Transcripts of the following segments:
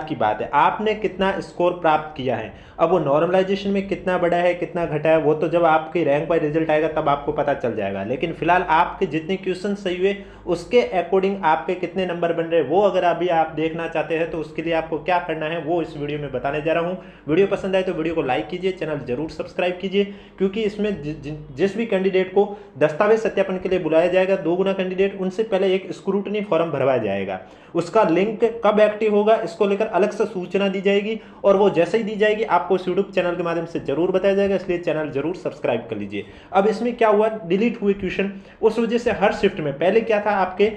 की बात है, आपने कितना स्कोर प्राप्त किया है। अब वो नॉर्मलाइजेशन में कितना बढ़ा है कितना घटा है वो तो जब आपकी रैंक बाय रिजल्ट आएगा तब आपको पता चल जाएगा, लेकिन फिलहाल आपके जितने क्वेश्चन सही हुए उसके अकॉर्डिंग आपके कितने नंबर बन रहे वो अगर अभी आप देखना चाहते हैं तो उसके लिए आपको क्या करना है वो इस वीडियो में बताने जा रहा हूँ। वीडियो पसंद आए तो वीडियो को लाइक कीजिए, चैनल जरूर सब्सक्राइब कीजिए, क्योंकि इसमें जिस भी कैंडिडेट को दस्तावेज सत्यापन के लिए बुलाया जाएगा 2 गुना कैंडिडेट, उनसे पहले एक स्क्रूटनी फॉर्म भरवाया जाएगा। उसका लिंक कब एक्टिव होगा इसको लेकर अलग से सूचना दी जाएगी, और वो जैसे ही दी जाएगी आपको इस यूट्यूब चैनल के माध्यम से जरूर बताया जाएगा, इसलिए चैनल जरूर सब्सक्राइब कर लीजिए। अब इसमें क्या हुआ, डिलीट हुए क्वेश्चन, उस वजह से हर शिफ्ट में पहले क्या था आपके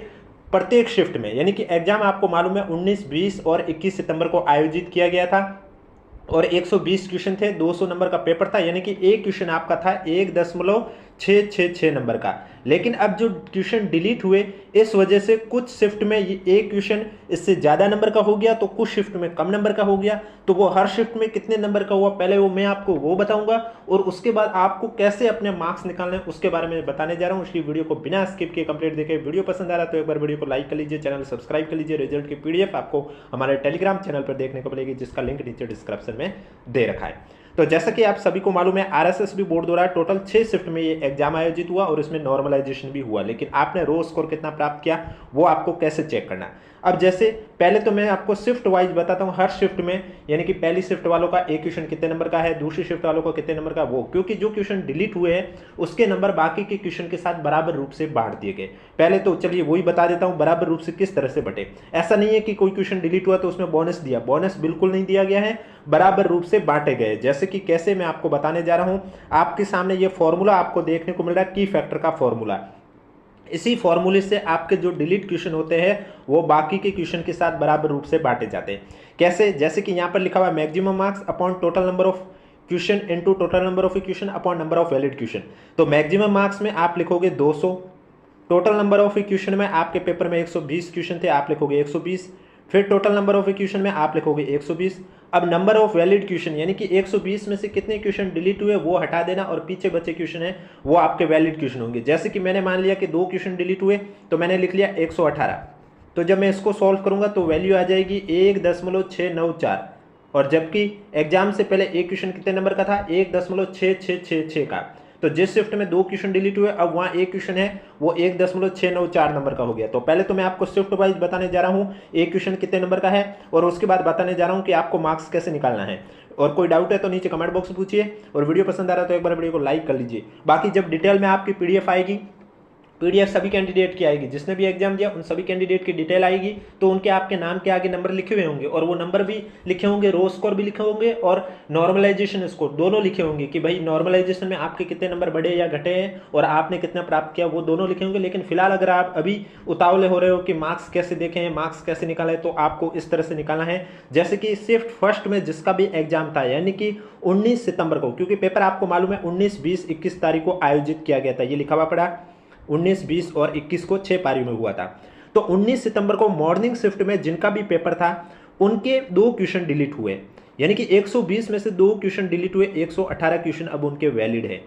प्रत्येक शिफ्ट में, यानी कि एग्जाम आपको मालूम है 19, 20 और 21 सितंबर को आयोजित किया गया था और 120 क्वेश्चन थे, 200 नंबर का पेपर था, यानी कि एक क्वेश्चन आपका था 1.666 नंबर का। लेकिन अब जो क्वेश्चन डिलीट हुए इस वजह से कुछ शिफ्ट में ये एक क्वेश्चन इससे ज़्यादा नंबर का हो गया तो कुछ शिफ्ट में कम नंबर का हो गया। तो वो हर शिफ्ट में कितने नंबर का हुआ पहले वो मैं आपको वो बताऊंगा, और उसके बाद आपको कैसे अपने मार्क्स निकालने हैं उसके बारे में बताने जा रहा हूँ। इसलिए वीडियो को बिना स्किप किए कंप्लीट देखें। वीडियो पसंद आ रहा है तो एक बार वीडियो को लाइक कर लीजिए, चैनल सब्सक्राइब कर लीजिए। रिजल्ट की PDF आपको हमारे टेलीग्राम चैनल पर देखने को मिलेगी, जिसका लिंक नीचे डिस्क्रिप्शन में दे रखा है। तो जैसा कि आप सभी को मालूम है RSSB बोर्ड द्वारा टोटल 6 शिफ्ट में ये एग्जाम आयोजित हुआ और इसमें नॉर्मलाइजेशन भी हुआ, लेकिन आपने रो स्कोर कितना प्राप्त किया वो आपको कैसे चेक करना। अब जैसे पहले तो मैं आपको शिफ्ट वाइज बताता हूँ, हर शिफ्ट में यानी कि पहली शिफ्ट वालों का एक क्वेश्चन कितने नंबर का है, दूसरी शिफ्ट वालों का कितने नंबर का, वो क्योंकि जो क्वेश्चन डिलीट हुए हैं उसके नंबर बाकी के क्वेश्चन के साथ बराबर रूप से बांट दिए गए। पहले तो चलिए वही बता देता हूँ बराबर रूप से किस तरह से बटे। ऐसा नहीं है कि कोई क्वेश्चन डिलीट हुआ तो उसमें बोनस दिया, बोनस बिल्कुल नहीं दिया गया है, बराबर रूप से बांटे गए। जैसे कि कैसे मैं आपको बताने जा रहा हूं, आपके सामने ये फॉर्मूला आपको देखने को मिल रहा है, की फैक्टर का फॉर्मूला। इसी फॉर्मूले से आपके जो डिलीट क्वेश्चन होते हैं वो बाकी के क्वेश्चन के साथ बराबर रूप से बांटे जाते हैं। कैसे, जैसे कि यहां पर लिखा हुआ है maximum marks upon total number of question into total number of question upon number of valid question. तो मैक्सिमम मार्क्स में आप लिखोगे 200, टोटल नंबर ऑफ क्वेश्चन में आपके पेपर में 120 क्वेश्चन थे, आप लिखोगे 120, फिर टोटल नंबर ऑफ क्वेश्चन में आप लिखोगे 120। अब नंबर ऑफ वैलिड क्वेश्चन यानी कि 120 में से कितने क्वेश्चन डिलीट हुए वो हटा देना और पीछे बचे क्वेश्चन है वो आपके वैलिड क्वेश्चन होंगे। जैसे कि मैंने मान लिया कि 2 क्वेश्चन डिलीट हुए तो मैंने लिख लिया 118, तो जब मैं इसको सॉल्व करूंगा तो वैल्यू आ जाएगी 1.694, और जबकि एग्जाम से पहले एक क्वेश्चन कितने नंबर का था 1.6666 का। तो जिस शिफ्ट में 2 क्वेश्चन डिलीट हुए अब वहां एक क्वेश्चन है वो 1.694 नंबर का हो गया। तो पहले तो मैं आपको शिफ्ट वाइज बताने जा रहा हूं एक क्वेश्चन कितने नंबर का है, और उसके बाद बताने जा रहा हूं कि आपको मार्क्स कैसे निकालना है। और कोई डाउट है तो नीचे कमेंट बॉक्स में पूछिए, और वीडियो पसंद आ रहा है तो एक बार वीडियो को लाइक कर लीजिए। बाकी जब डिटेल में आपकी PDF आएगी, PDF सभी कैंडिडेट की आएगी, जिसने भी एग्जाम दिया उन सभी कैंडिडेट की डिटेल आएगी, तो उनके आपके नाम के आगे नंबर लिखे हुए होंगे, और वो नंबर भी लिखे होंगे, रो स्कोर भी लिखे होंगे और नॉर्मलाइजेशन स्कोर दोनों लिखे होंगे कि भाई नॉर्मलाइजेशन में आपके कितने नंबर बढ़े या घटे हैं और आपने कितना प्राप्त किया, वो दोनों लिखे होंगे। लेकिन फिलहाल अगर आप अभी उतावले हो रहे हो कि मार्क्स कैसे देखें, मार्क्स कैसे निकालें, तो आपको इस तरह से निकालना है जैसे कि शिफ्ट फर्स्ट में जिसका भी एग्जाम था यानी कि 19 सितंबर को, क्योंकि पेपर आपको मालूम है 19, 20, 21 तारीख को आयोजित किया गया था, ये लिखा हुआ पड़ा 19, 20 और 21 को 6 पारी में हुआ था। तो 19 सितंबर को मॉर्निंग शिफ्ट में जिनका भी पेपर था उनके 2 क्वेश्चन डिलीट हुए, यानी कि 120 में से 2 क्वेश्चन डिलीट हुए, 118 क्वेश्चन अब उनके वैलिड है।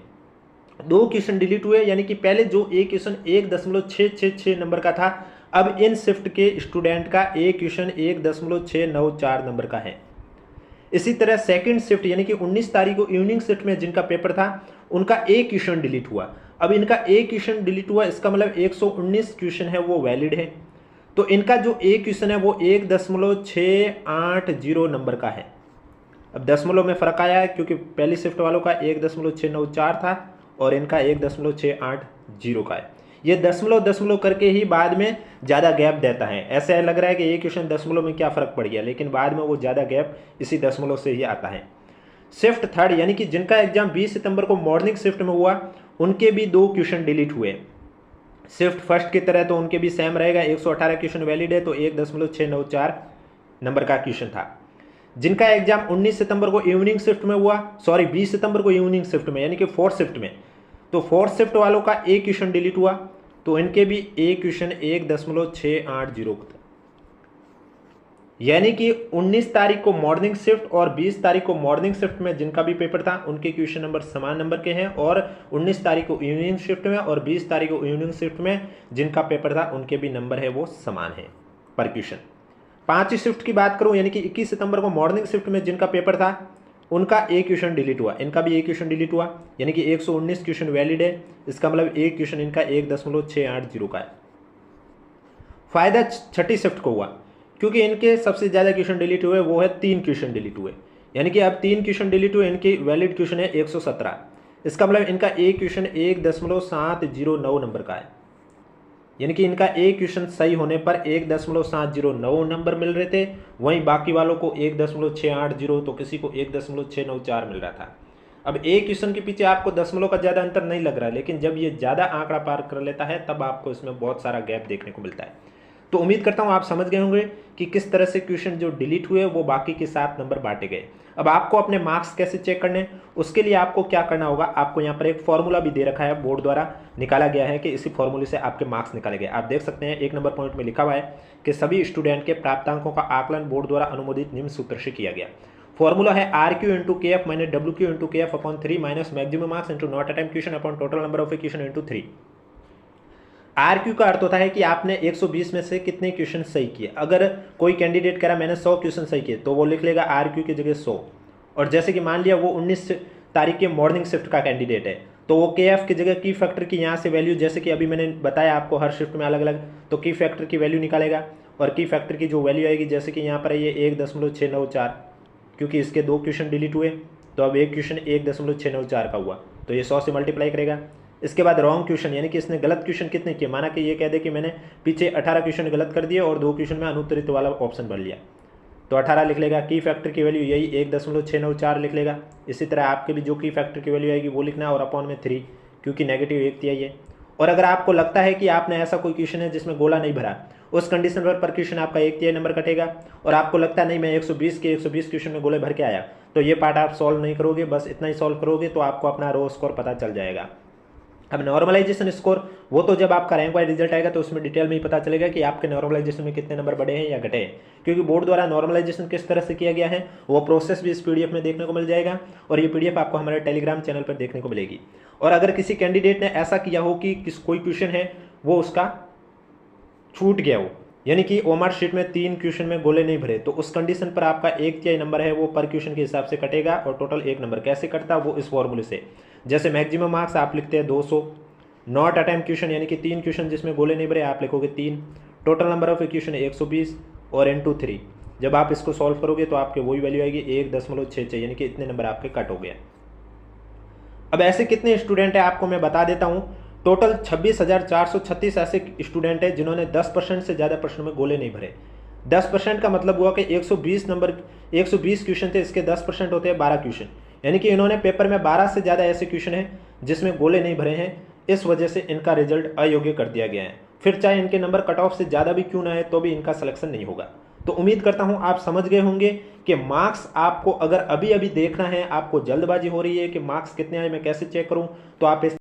2 क्वेश्चन डिलीट हुए यानी कि पहले जो एक क्वेश्चन 1.666 नंबर का था, अब इन शिफ्ट के स्टूडेंट का एक क्वेश्चन 1.694 नंबर का है। इसी तरह सेकंड शिफ्ट यानी कि 19 तारीख को इवनिंग शिफ्ट में जिनका पेपर था उनका एक क्वेश्चन डिलीट हुआ। अब इनका एक क्वेश्चन डिलीट हुआ, इसका मतलब 119 क्वेश्चन है वो वैलिड है। तो इनका जो एक क्वेश्चन है वो 1.680 नंबर का है। अब दशमलव में फर्क आया है क्योंकि पहली शिफ्ट वालों का 1.694 था और इनका 1.680 का है। ये दशमलव करके ही बाद में ज़्यादा गैप देता है। ऐसा लग रहा है कि ये क्वेश्चन दशमलव में क्या फ़र्क पड़ गया, लेकिन बाद में वो ज़्यादा गैप इसी दशमलव से ही आता है। शिफ्ट थर्ड यानी कि जिनका एग्जाम 20 सितंबर को मॉर्निंग शिफ्ट में हुआ उनके भी 2 क्वेश्चन डिलीट हुए। शिफ्ट फर्स्ट की तरह तो उनके भी सेम रहेगा, 118 क्वेश्चन वैलिड है तो 1.694 नंबर का क्वेश्चन था। जिनका एग्जाम 19 सितंबर को इवनिंग शिफ्ट में हुआ, 20 सितंबर को इवनिंग शिफ्ट में यानी कि 4th शिफ्ट में, तो 4th शिफ्ट वालों का एक क्वेश्चन डिलीट हुआ तो इनके भी एक क्वेश्चन 1.680 था। यानी कि 19 तारीख को मॉर्निंग शिफ्ट और 20 तारीख को मॉर्निंग शिफ्ट में जिनका भी पेपर था उनके क्वेश्चन नंबर समान नंबर के हैं, और 19 तारीख को इवनिंग शिफ्ट में और 20 तारीख को इवनिंग शिफ्ट में जिनका पेपर था उनके भी नंबर है वो समान है पर क्वेश्चन। 5 शिफ्ट की बात करूं, यानी कि 21 सितंबर को मॉर्निंग शिफ्ट में जिनका पेपर था उनका एक क्वेश्चन डिलीट हुआ, इनका भी एक क्वेश्चन डिलीट हुआ, यानी कि 119 क्वेश्चन वैलिड है। इसका मतलब एक क्वेश्चन इनका 1.680 का है। फायदा छठी शिफ्ट को हुआ, क्योंकि इनके सबसे ज़्यादा क्वेश्चन डिलीट हुए वो है 3 क्वेश्चन डिलीट हुए, यानी कि अब 3 क्वेश्चन डिलीट हुए, इनकी वैलिड क्वेश्चन है 117। इसका मतलब इनका एक क्वेश्चन 1.709 नंबर का है, यानी कि इनका एक क्वेश्चन सही होने पर 1.709 नंबर मिल रहे थे, वहीं बाकी वालों को 1.680, तो किसी को 1.694 मिल रहा था। अब एक क्वेश्चन के पीछे आपको दशमलव का ज़्यादा अंतर नहीं लग रहा है, लेकिन जब ये ज़्यादा आंकड़ा पार कर लेता है तब आपको इसमें बहुत सारा गैप देखने को मिलता है। तो उम्मीद करता हूँ आप समझ गए होंगे कि किस तरह से क्वेश्चन जो डिलीट हुए वो बाकी के 7 नंबर बांटे गए। अब आपको अपने मार्क्स कैसे चेक करने, उसके लिए आपको क्या करना होगा, आपको यहाँ पर एक फॉर्मूला भी दे रखा है, बोर्ड द्वारा निकाला गया है कि इसी फॉर्मूले से आपके मार्क्स निकाले गए। आप देख सकते हैं 1 नंबर पॉइंट में लिखा हुआ है कि सभी स्टूडेंट के प्राप्तांकों का आकलन बोर्ड द्वारा अनुमोदित निम्न सूत्र से किया गया। फॉर्मूला है RQ into KF minus WQ into KF upon 3 minus maximum marks into not attempt question upon total number of question into 3। RQ का अर्थ होता है कि आपने 120 में से कितने क्वेश्चन सही किए। अगर कोई कैंडिडेट कह रहा मैंने 100 क्वेश्चन सही किए तो वो लिख लेगा RQ की जगह 100। और जैसे कि मान लिया वो 19 तारीख के मॉर्निंग शिफ्ट का कैंडिडेट है तो वो KF की जगह की फैक्टर की यहाँ से वैल्यू, जैसे कि अभी मैंने बताया आपको हर शिफ्ट में अलग अलग, तो की फैक्टर की वैल्यू निकालेगा। और की फैक्टर की जो वैल्यू आएगी, जैसे कि यहाँ पर है ये 1.694, क्योंकि इसके 2 क्वेश्चन डिलीट हुए तो अब एक क्वेश्चन 1.694 का हुआ, तो ये 100 से मल्टीप्लाई करेगा। इसके बाद रॉन्ग क्वेश्चन, यानी कि इसने गलत क्वेश्चन कितने किए, माना कि ये कह दे कि मैंने पीछे 18 क्वेश्चन गलत कर दिए और 2 क्वेश्चन में अनुत्तरित वाला ऑप्शन भर लिया, तो 18 लिख लेगा। की फैक्टर की वैल्यू यही 1.694 लिख लेगा। इसी तरह आपके भी जो की फैक्टर की वैल्यू आएगी वो लिखना, और अपॉन में 3, क्योंकि नेगेटिव 1 तिहाई है। और अगर आपको लगता है कि आपने ऐसा कोई क्वेश्चन है जिसमें गोला नहीं भरा, उस कंडीशन पर क्वेश्चन आपका 1 तिहाई नंबर कटेगा। और आपको लगता है नहीं मैं 120 क्वेश्चन में गोले भर के आया, तो ये पार्ट आप सॉल्व नहीं करोगे, बस इतना ही सॉल्व करोगे तो आपको अपना रो स्कोर पता चल जाएगा। अब नॉर्मलाइजेशन स्कोर, वो तो जब आपका रैंक वाइज रिजल्ट आएगा तो उसमें डिटेल में ही पता चलेगा कि आपके नॉर्मलाइजेशन में कितने नंबर बढ़े हैं या घटे हैं, क्योंकि बोर्ड द्वारा नॉर्मलाइजेशन किस तरह से किया गया है वो प्रोसेस भी इस PDF में देखने को मिल जाएगा। और ये PDF आपको हमारे टेलीग्राम चैनल पर देखने को मिलेगी। और अगर किसी कैंडिडेट ने ऐसा किया हो कि कोई क्वेश्चन है वो उसका छूट गया हो, यानी कि ओमार शीट में 3 क्वेश्चन में गोले नहीं भरे, तो उस कंडीशन पर आपका 1 तिहाई नंबर है वो पर क्वेश्चन के हिसाब से कटेगा और टोटल 1 नंबर। कैसे कटता वो इस फॉर्मूले से, जैसे मैक्सिमम मार्क्स आप लिखते हैं 200, नॉट अटेम्प्ट क्वेश्चन यानी कि 3 क्वेश्चन जिसमें गोले नहीं भरे आप लिखोगे 3, टोटल नंबर ऑफ क्वेश्चन 120 और इंटू 3। जब आप इसको सॉल्व करोगे तो आपके वही वैल्यू आएगी 1.66, यानी कि इतने नंबर आपके कट हो गए। अब ऐसे कितने स्टूडेंट हैं आपको मैं बता देता हूँ। टोटल 26,436 ऐसे स्टूडेंट हैं जिन्होंने 10% से ज़्यादा प्रश्नों में गोले नहीं भरे। 10% का मतलब हुआ कि 120 क्वेश्चन थे, इसके 10% होते हैं 12 क्वेश्चन, यानी कि इन्होंने पेपर में 12 से ज़्यादा ऐसे क्वेश्चन हैं जिसमें गोले नहीं भरे हैं, इस वजह से इनका रिजल्ट अयोग्य कर दिया गया है। फिर चाहे इनके नंबर कट ऑफ से ज़्यादा भी क्यों ना है तो भी इनका सिलेक्शन नहीं होगा। तो उम्मीद करता हूं आप समझ गए होंगे कि मार्क्स आपको अगर अभी अभी देखना है, आपको जल्दबाजी हो रही है कि मार्क्स कितने आए मैं कैसे चेक करूं, तो आप इस